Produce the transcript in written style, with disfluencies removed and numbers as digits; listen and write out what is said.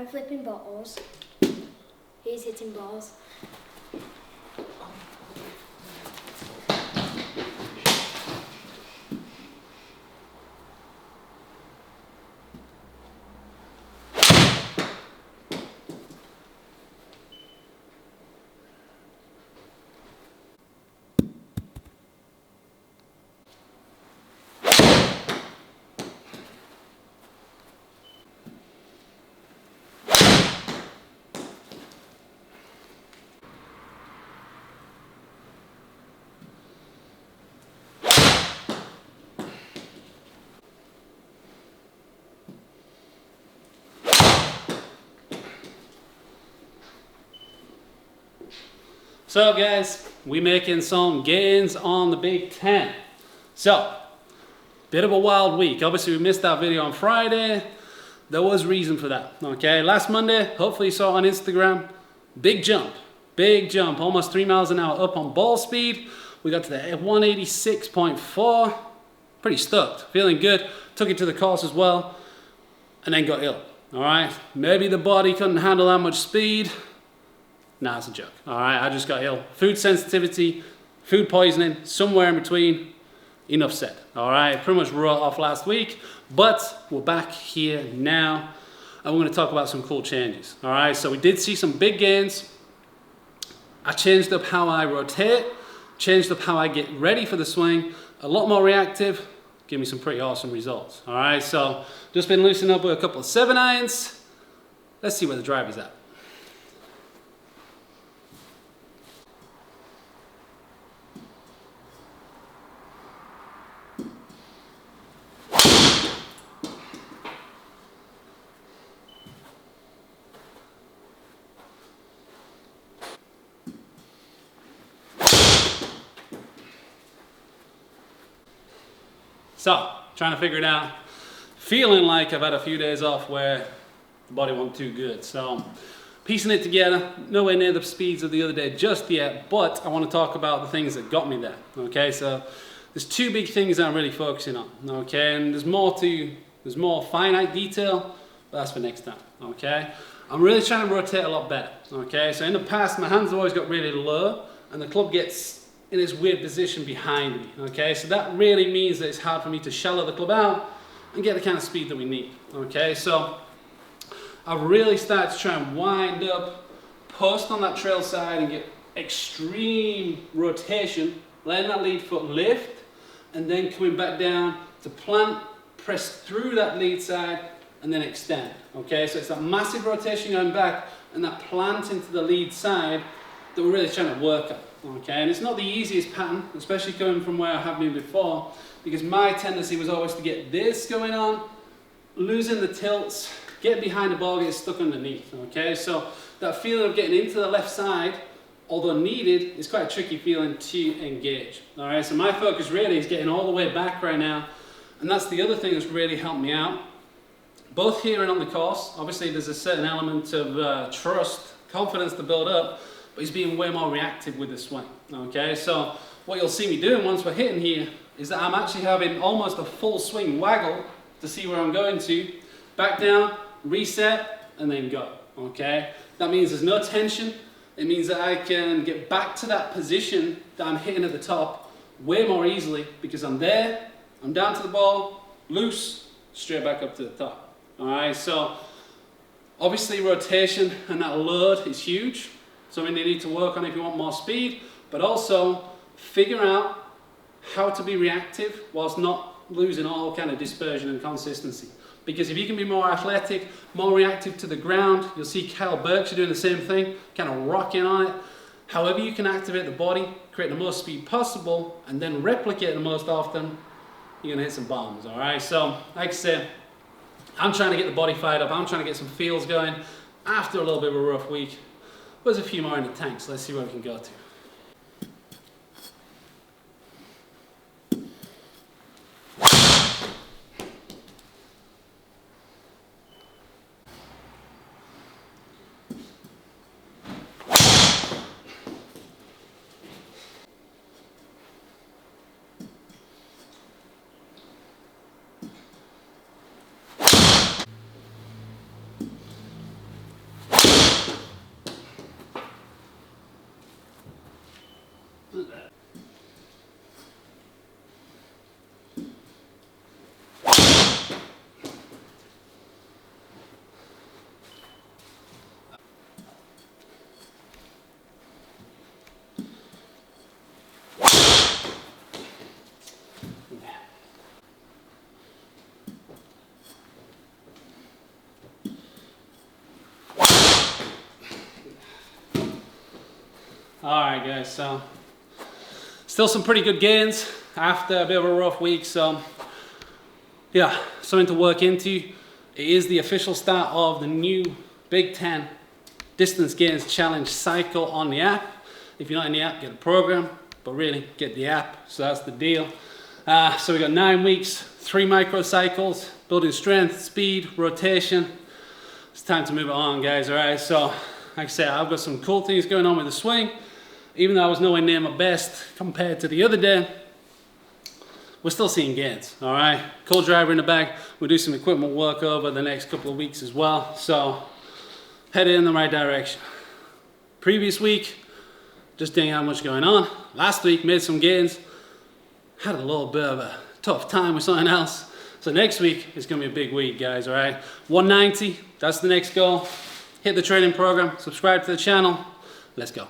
I'm flipping bottles. He's hitting balls. So guys, we making some gains on the Big Ten. So, bit of a wild week. Obviously we missed that video on Friday. There was reason for that, okay? Last Monday, hopefully you saw it on Instagram, big jump, almost 3 miles an hour up on ball speed. We got to the 186.4, pretty stoked, feeling good. Took it to the course as well, and then got ill, all right? Maybe the body couldn't handle that much speed. Nah, it's a joke. All right, I just got ill. Food sensitivity, food poisoning, somewhere in between. Enough said. All right, pretty much wrote off last week, but we're back here now, and we're going to talk about some cool changes. All right, so we did see some big gains. I changed up how I rotate, changed up how I get ready for the swing, a lot more reactive. Give me some pretty awesome results. All right, so just been loosening up with a couple of 7-irons. Let's see where the driver's at. So, trying to figure it out. Feeling like I've had a few days off where the body wasn't too good. So, piecing it together, nowhere near the speeds of the other day just yet, but I want to talk about the things that got me there. Okay, so there's two big things I'm really focusing on. Okay, and there's more finite detail, but that's for next time. Okay, I'm really trying to rotate a lot better. Okay, so in the past, my hands have always got really low, and the club gets in this weird position behind me, okay? So that really means that it's hard for me to shallow the club out and get the kind of speed that we need, okay? So I've really started to try and wind up, post on that trail side and get extreme rotation, letting that lead foot lift, and then coming back down to plant, press through that lead side, and then extend, okay? So it's that massive rotation going back and that plant into the lead side that we're really trying to work on. Okay, and it's not the easiest pattern, especially coming from where I have been before, because my tendency was always to get this going on, losing the tilts, get behind the ball, get stuck underneath. Okay, so that feeling of getting into the left side, although needed, is quite a tricky feeling to engage. All right, so my focus really is getting all the way back right now, and that's the other thing that's really helped me out, both here and on the course. Obviously, there's a certain element of trust, confidence to build up, but he's being way more reactive with the swing, okay? So what you'll see me doing once we're hitting here is that I'm actually having almost a full swing waggle to see where I'm going to, back down, reset, and then go, okay? That means there's no tension. It means that I can get back to that position that I'm hitting at the top way more easily because I'm there, I'm down to the ball, loose, straight back up to the top, all right? So obviously rotation and that load is huge. Something you need to work on if you want more speed, but also figure out how to be reactive whilst not losing all kind of dispersion and consistency. Because if you can be more athletic, more reactive to the ground, you'll see Kyle Berkshire doing the same thing, kind of rocking on it. However you can activate the body, create the most speed possible, and then replicate it the most often, you're gonna hit some bombs, all right? So, like I said, I'm trying to get the body fired up, I'm trying to get some feels going after a little bit of a rough week. There's a few more in the tank, so let's see where we can go to. Alright guys, so still some pretty good gains after a bit of a rough week, so yeah, something to work into. It is the official start of the new Big 10 Distance Gains Challenge cycle on the app. If you're not in the app, get the program, but really get the app, so that's the deal. So we got 9 weeks, 3 microcycles, building strength, speed, rotation. It's time to move it on, guys, alright? So, like I said, I've got some cool things going on with the swing. Even though I was nowhere near my best compared to the other day, we're still seeing gains, alright? Cold driver in the bag. We'll do some equipment work over the next couple of weeks as well. So, headed in the right direction. Previous week, just didn't have much going on. Last week, made some gains. Had a little bit of a tough time with something else. So next week is going to be a big week, guys, alright? 190, that's the next goal. Hit the training program, subscribe to the channel. Let's go.